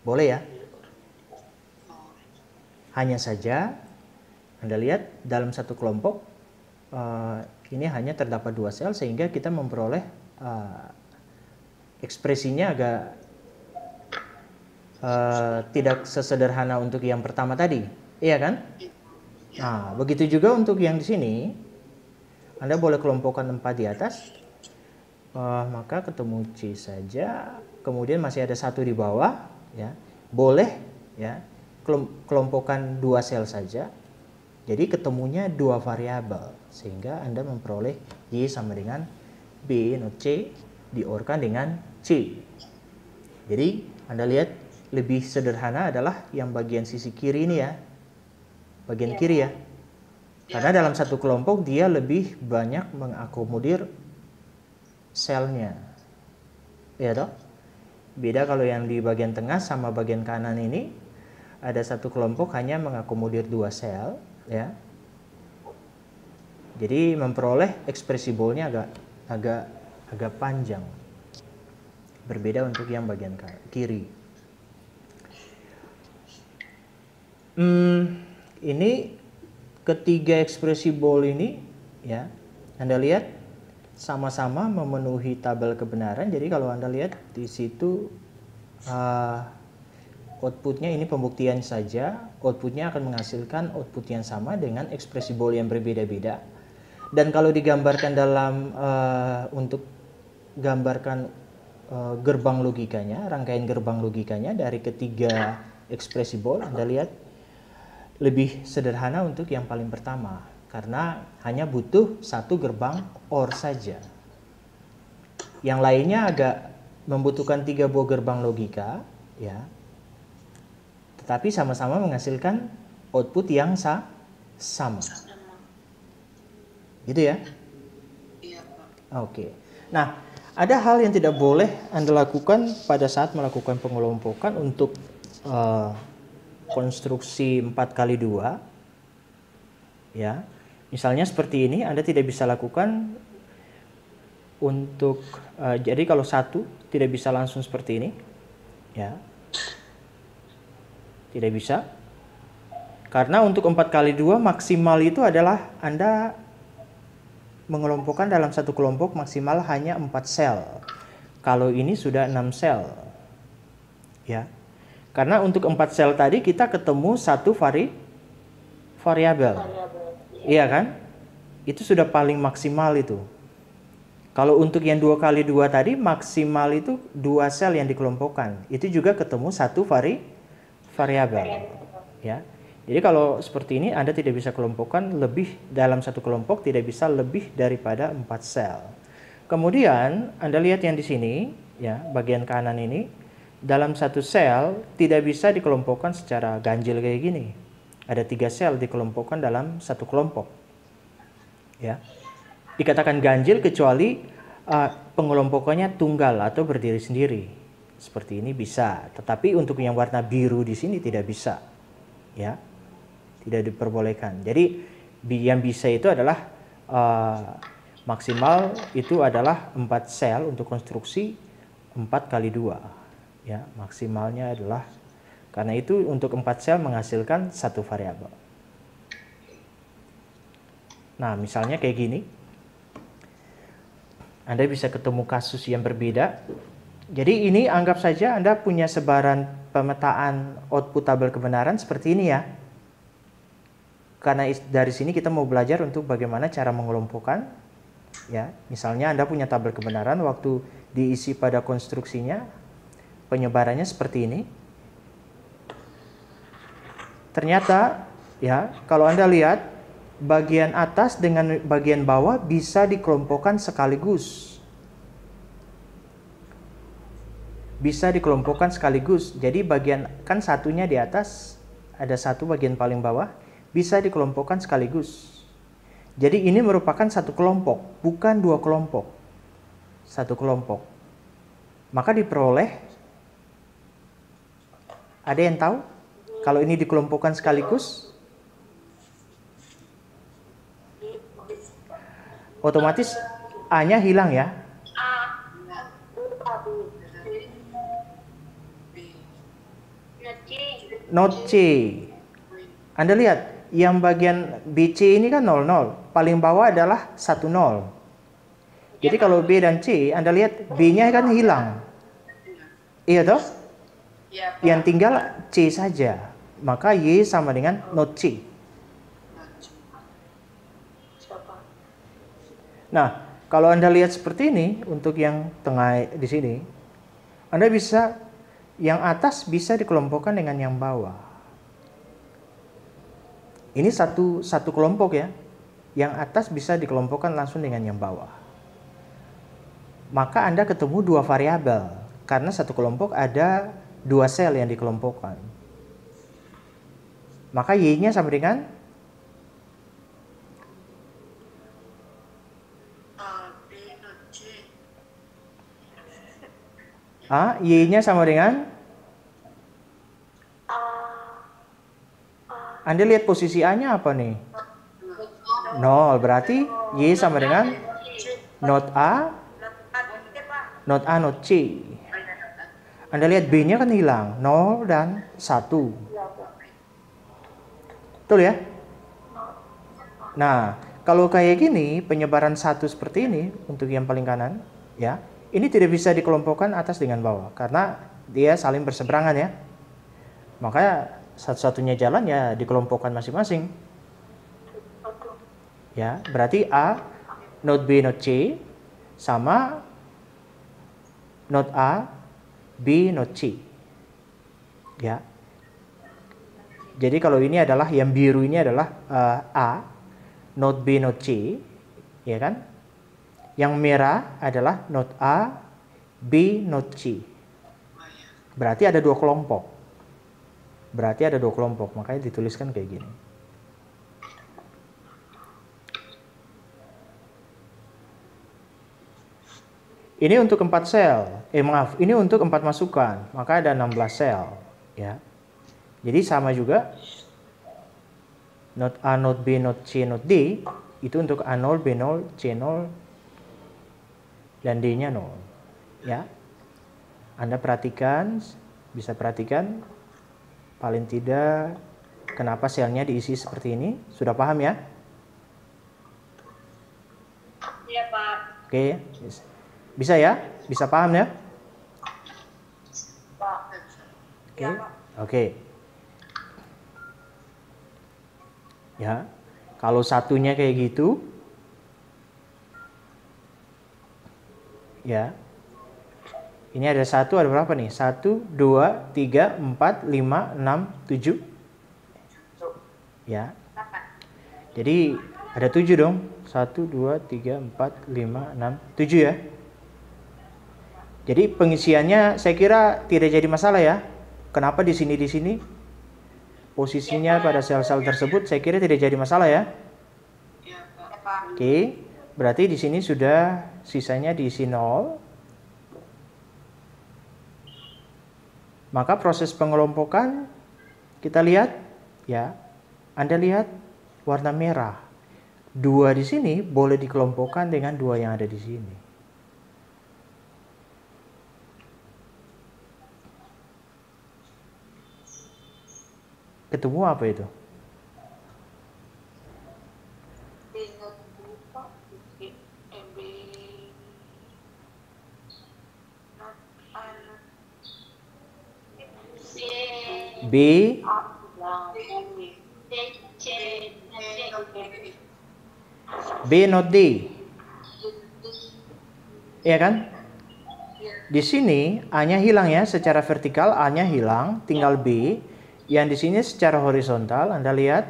[SPEAKER 1] Boleh ya? Hanya saja Anda lihat dalam satu kelompok ini hanya terdapat 2 sel sehingga kita memperoleh ekspresinya agak tidak sesederhana untuk yang pertama tadi, iya kan? Nah, begitu juga untuk yang di sini, Anda boleh kelompokkan 4 di atas, maka ketemu C saja, kemudian masih ada 1 di bawah, ya. Boleh, ya, kelompokkan 2 sel saja, jadi ketemunya 2 variabel, sehingga Anda memperoleh Y sama dengan B not C diorkan dengan C. Jadi Anda lihat lebih sederhana adalah yang bagian sisi kiri ini ya, bagian kiri ya, karena dalam satu kelompok dia lebih banyak mengakomodir selnya, ya toh. Beda kalau yang di bagian tengah sama bagian kanan ini, ada satu kelompok hanya mengakomodir 2 sel, ya. Jadi memperoleh ekspresi boolnya agak panjang, berbeda untuk yang bagian kiri. Ini ketiga ekspresi bool ini, ya, Anda lihat sama-sama memenuhi tabel kebenaran. Jadi kalau Anda lihat di situ outputnya ini pembuktian saja, outputnya akan menghasilkan output yang sama dengan ekspresi bool yang berbeda-beda. Dan kalau digambarkan dalam untuk gambarkan gerbang logikanya, rangkaian gerbang logikanya dari ketiga ekspresi bool, Anda lihat lebih sederhana untuk yang paling pertama karena hanya butuh 1 gerbang OR saja. Yang lainnya agak membutuhkan 3 buah gerbang logika, ya. Tetapi sama-sama menghasilkan output yang sama. Gitu ya?
[SPEAKER 2] Iya, Pak.
[SPEAKER 1] Oke. Nah, ada hal yang tidak boleh Anda lakukan pada saat melakukan pengelompokan untuk konstruksi 4x2. Ya. Misalnya seperti ini, Anda tidak bisa lakukan untuk jadi kalau satu tidak bisa langsung seperti ini. Ya. Tidak bisa. Karena untuk 4x2 maksimal itu adalah Anda mengelompokkan dalam satu kelompok maksimal hanya 4 sel. Kalau ini sudah 6 sel. Ya. Karena untuk 4 sel tadi kita ketemu satu variabel. Iya kan? Itu sudah paling maksimal itu. Kalau untuk yang 2x2 tadi maksimal itu 2 sel yang dikelompokkan. Itu juga ketemu satu variabel. Ya. Jadi kalau seperti ini Anda tidak bisa kelompokkan lebih dalam satu kelompok, tidak bisa lebih daripada 4 sel. Kemudian Anda lihat yang di sini, ya, bagian kanan ini, dalam satu sel tidak bisa dikelompokkan secara ganjil kayak gini. Ada 3 sel dikelompokkan dalam satu kelompok. Ya. Dikatakan ganjil kecuali pengelompokannya tunggal atau berdiri sendiri. Seperti ini bisa, tetapi untuk yang warna biru di sini tidak bisa. Ya. Tidak diperbolehkan. Jadi yang bisa itu adalah maksimal itu adalah 4 sel untuk konstruksi 4x2. Ya, maksimalnya adalah, karena itu untuk 4 sel menghasilkan satu variabel. Nah, misalnya kayak gini. Anda bisa ketemu kasus yang berbeda. Jadi ini anggap saja Anda punya sebaran pemetaan output tabel kebenaran seperti ini ya. Karena dari sini kita mau belajar untuk bagaimana cara mengelompokkan. Ya, misalnya Anda punya tabel kebenaran, waktu diisi pada konstruksinya, penyebarannya seperti ini. Ternyata, ya, kalau Anda lihat, bagian atas dengan bagian bawah bisa dikelompokkan sekaligus. Bisa dikelompokkan sekaligus. Jadi bagian, kan satunya di atas, ada satu bagian paling bawah, bisa dikelompokkan sekaligus. Jadi ini merupakan satu kelompok, bukan dua kelompok. Satu kelompok. Maka diperoleh, ada yang tahu kalau ini dikelompokkan sekaligus? Otomatis A-nya hilang ya. Not C. Anda lihat, yang bagian BC ini kan 00. Paling bawah adalah 10. Jadi kalau B dan C, Anda lihat B-nya kan hilang. Iya toh? Yang tinggal C saja. Maka Y sama dengan not C. Nah, kalau Anda lihat seperti ini, untuk yang tengah di sini, Anda bisa, yang atas bisa dikelompokkan dengan yang bawah. Ini satu kelompok ya. Yang atas bisa dikelompokkan langsung dengan yang bawah. Maka Anda ketemu dua variabel. Karena satu kelompok ada 2 sel yang dikelompokkan. Maka Y-nya sama dengan A, Y-nya sama dengan, Anda lihat posisi A-nya apa nih? 0, berarti Y sama dengan not A, not A, not C. Anda lihat B-nya kan hilang, 0 dan 1. Betul ya? Nah, kalau kayak gini, penyebaran 1 seperti ini, untuk yang paling kanan, ya, ini tidak bisa dikelompokkan atas dengan bawah, karena dia saling berseberangan ya. Makanya satu-satunya jalan ya dikelompokkan masing-masing. Ya, berarti A, not B, not C, sama not A, B, not C. Ya. Jadi kalau ini adalah, yang biru ini adalah A, not B, not C, ya kan? Yang merah adalah not A, B, not C. Berarti ada 2 kelompok. Makanya dituliskan kayak gini. Ini untuk 4 sel. Maaf, ini untuk 4 masukan. Maka ada 16 sel, ya. Jadi sama juga. Not A, not B, not C, not D. Itu untuk A0, B0, C0, dan D-nya 0. Ya. Anda perhatikan, bisa perhatikan paling tidak kenapa selnya diisi seperti ini. Sudah paham ya?
[SPEAKER 2] Iya, Pak.
[SPEAKER 1] Oke. Bisa ya? Bisa paham ya?
[SPEAKER 2] Pak.
[SPEAKER 1] Oke. Oke. Ya. Kalau satunya kayak gitu, ya. Ini ada 1, ada berapa nih? 1, 2, 3, 4, 5, 6, 7. Ya. Jadi ada 7 dong. 1, 2, 3, 4, 5, 6, 7 ya. Jadi pengisiannya saya kira tidak jadi masalah ya. Kenapa di sini posisinya pada sel-sel tersebut saya kira tidak jadi masalah ya.
[SPEAKER 2] Iya, Pak.
[SPEAKER 1] Oke, berarti di sini sudah sisanya diisi 0. Maka proses pengelompokan kita lihat ya. Anda lihat warna merah. 2 di sini boleh dikelompokkan dengan 2 yang ada di sini. Ketemu apa itu? B, B not D. Iya kan? Di sini A-nya hilang ya, secara vertikal A-nya hilang, tinggal B. Yang di sini secara horizontal Anda lihat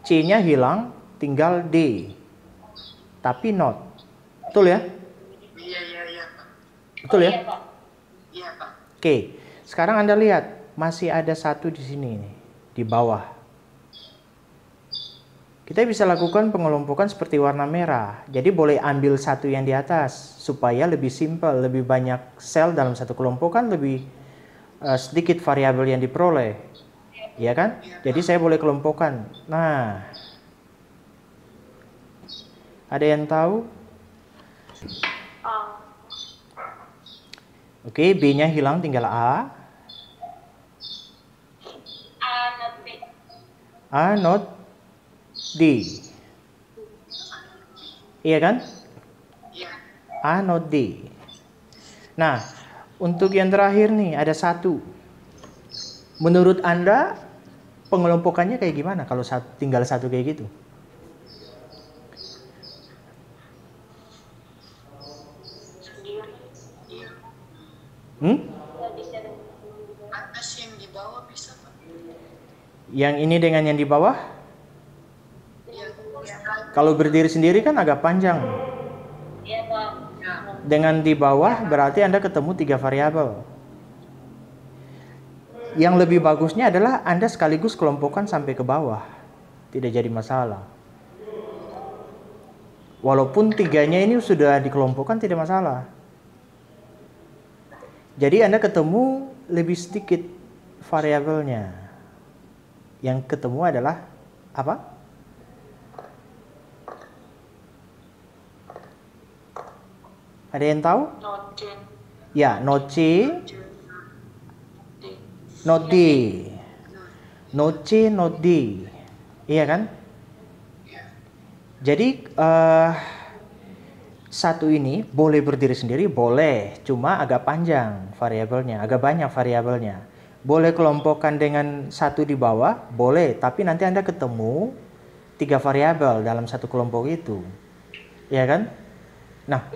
[SPEAKER 1] C-nya hilang, tinggal D. Tapi not. Betul ya?
[SPEAKER 2] Iya, Pak.
[SPEAKER 1] Betul ya?
[SPEAKER 2] Iya, Pak.
[SPEAKER 1] Oke. Sekarang Anda lihat masih ada 1 di sini nih, di bawah. Kita bisa lakukan pengelompokan seperti warna merah. Jadi boleh ambil 1 yang di atas supaya lebih simpel, lebih banyak sel dalam satu kelompokan, lebih sedikit variabel yang diperoleh. Ya kan? Jadi saya boleh kelompokkan. Nah, ada yang tahu? Oke, B-nya hilang, tinggal A. A not D. Iya kan?
[SPEAKER 2] Iya.
[SPEAKER 1] A not D. Nah, untuk yang terakhir nih ada 1. Menurut Anda pengelompokannya kayak gimana kalau tinggal 1 kayak gitu?
[SPEAKER 2] Atas yang di bawah bisa, Pak.
[SPEAKER 1] Yang ini dengan yang di bawah?
[SPEAKER 2] Iya.
[SPEAKER 1] Kalau berdiri sendiri kan agak panjang.
[SPEAKER 2] Iya, Pak.
[SPEAKER 1] Dengan di bawah berarti Anda ketemu 3 variabel. Yang lebih bagusnya adalah Anda sekaligus kelompokkan sampai ke bawah. Tidak jadi masalah. Walaupun 3-nya ini sudah dikelompokkan tidak masalah. Jadi Anda ketemu lebih sedikit variabelnya. Yang ketemu adalah apa? Ada yang tahu? Ya, not C, not D. Not C, not D. Iya kan? Jadi 1 ini boleh berdiri sendiri, boleh. Cuma agak panjang variabelnya, agak banyak variabelnya. Boleh kelompokkan dengan 1 di bawah, boleh. Tapi nanti Anda ketemu 3 variabel dalam satu kelompok itu. Iya kan? Nah,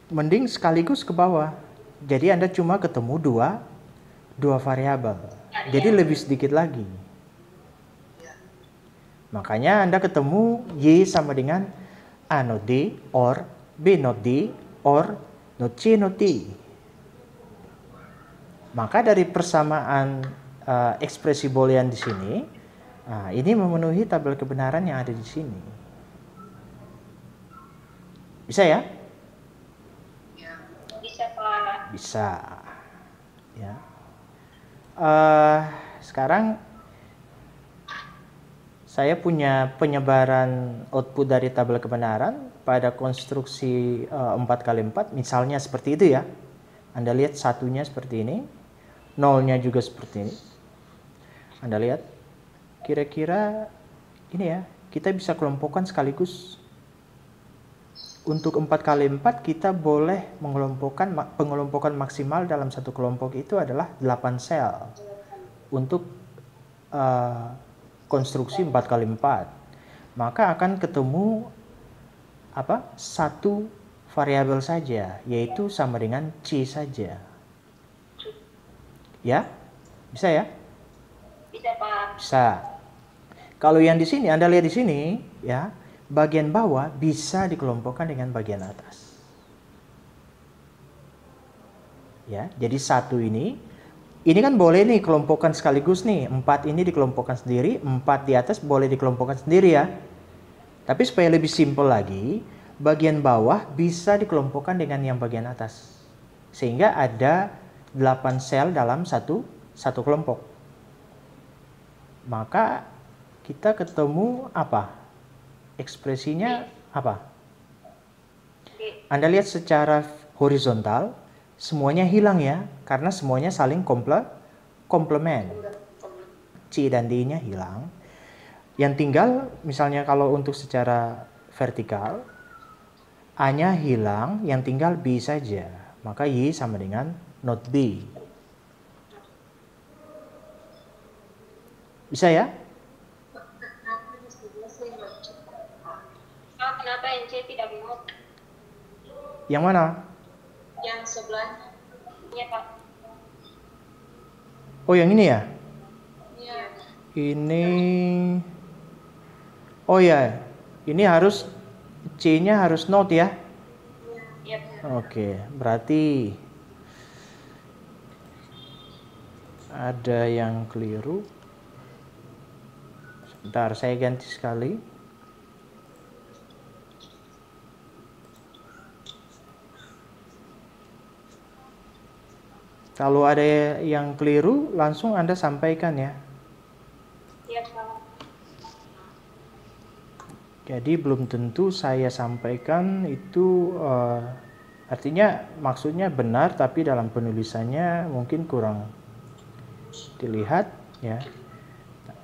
[SPEAKER 1] mending sekaligus ke bawah. Jadi Anda cuma ketemu 2 variabel. Jadi lebih sedikit lagi. Makanya Anda ketemu Y sama dengan A not D, or B not D, or not C not D. Maka dari persamaan ekspresi boolean di sini, ini memenuhi tabel kebenaran yang ada di sini. Bisa ya? Bisa. Ya. Sekarang saya punya penyebaran output dari tabel kebenaran pada konstruksi 4x4, misalnya seperti itu ya. Anda lihat satunya seperti ini, nolnya juga seperti ini. Anda lihat, kira-kira ini ya, kita bisa kelompokkan sekaligus. Untuk 4x4 kita boleh mengelompokkan, pengelompokan maksimal dalam satu kelompok itu adalah 8 sel untuk konstruksi 4x4. Maka akan ketemu satu variabel saja, yaitu sama dengan C saja. Ya? Bisa ya?
[SPEAKER 2] Bisa, Pak.
[SPEAKER 1] Bisa. Kalau yang di sini, Anda lihat di sini, ya, bagian bawah bisa dikelompokkan dengan bagian atas. Ya, jadi satu ini kan boleh nih kelompokkan sekaligus nih. 4 ini dikelompokkan sendiri, 4 di atas boleh dikelompokkan sendiri ya. Tapi supaya lebih simpel lagi, bagian bawah bisa dikelompokkan dengan yang bagian atas. Sehingga ada 8 sel dalam satu kelompok. Maka kita ketemu apa? Ekspresinya apa? Anda lihat secara horizontal, semuanya hilang ya, karena semuanya saling komplement. C dan D-nya hilang. Yang tinggal, misalnya kalau untuk secara vertikal, A-nya hilang, yang tinggal B saja. Maka Y sama dengan not B. Bisa ya?
[SPEAKER 2] Kenapa yang C tidak not?
[SPEAKER 1] Yang mana?
[SPEAKER 2] Yang sebelahnya. Iya, Pak.
[SPEAKER 1] Oh, yang ini ya?
[SPEAKER 2] Iya.
[SPEAKER 1] Ini... Oh ya, ini harus C-nya harus not ya?
[SPEAKER 2] Iya.
[SPEAKER 1] Oke, berarti ada yang keliru. Sebentar, saya ganti sekali. Kalau ada yang keliru, langsung Anda sampaikan ya.
[SPEAKER 2] Iya, Pak.
[SPEAKER 1] Jadi belum tentu saya sampaikan itu artinya maksudnya benar, tapi dalam penulisannya mungkin kurang dilihat ya.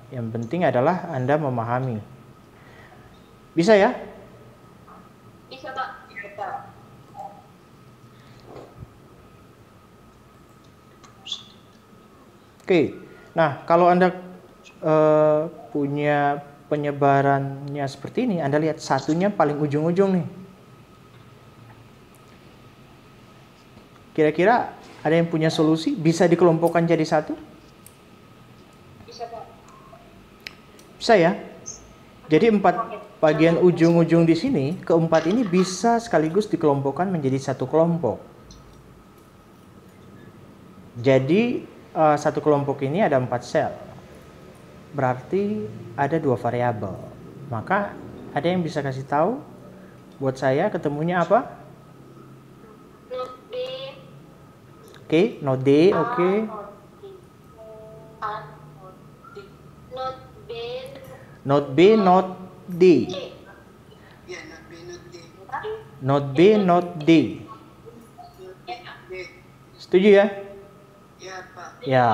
[SPEAKER 1] Yang penting adalah Anda memahami. Bisa ya?
[SPEAKER 2] Bisa, Pak. Iya, Pak.
[SPEAKER 1] Oke, nah kalau Anda punya penyebarannya seperti ini, Anda lihat satunya paling ujung-ujung nih. Kira-kira ada yang punya solusi? Bisa dikelompokkan jadi satu?
[SPEAKER 2] Bisa, Pak.
[SPEAKER 1] Bisa ya? Jadi 4 bagian ujung-ujung di sini, keempat ini bisa sekaligus dikelompokkan menjadi satu kelompok. Jadi satu kelompok ini ada 4 sel. Berarti ada 2 variabel. Maka ada yang bisa kasih tahu buat saya ketemunya apa?
[SPEAKER 2] Not B.
[SPEAKER 1] Oke, not D, oke.
[SPEAKER 2] Not B.
[SPEAKER 1] Not B, not D.
[SPEAKER 2] Iya, not B, not D.
[SPEAKER 1] Not B, not D. Setuju ya?
[SPEAKER 2] Iya, Pak.
[SPEAKER 1] Ya.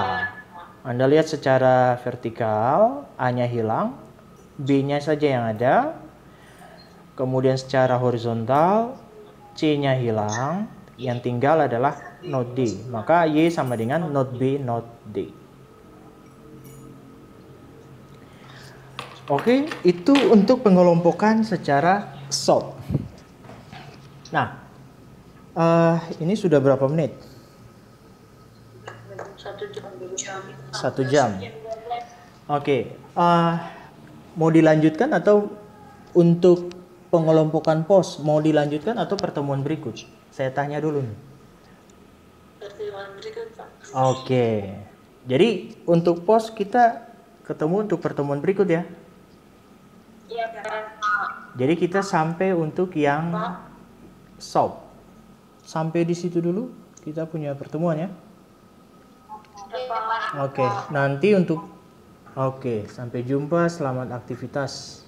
[SPEAKER 1] Anda lihat secara vertikal, A-nya hilang, B-nya saja yang ada. Kemudian secara horizontal, C-nya hilang, yang tinggal adalah not D. Maka Y sama dengan not B, not D. Oke, itu untuk pengelompokan secara soft. Nah, ini sudah berapa menit? 1 jam. Oke, mau dilanjutkan atau untuk pengelompokan pos mau dilanjutkan atau pertemuan berikut? Saya tanya dulu nih.
[SPEAKER 2] Pertemuan berikut, Pak.
[SPEAKER 1] Oke, jadi untuk pos kita ketemu untuk pertemuan berikut ya.
[SPEAKER 2] Iya, Pak.
[SPEAKER 1] Jadi kita sampai untuk yang soft. Sampai di situ dulu kita punya pertemuan ya.
[SPEAKER 2] Ya, Pak.
[SPEAKER 1] Oke, nanti untuk sampai jumpa, selamat aktivitas.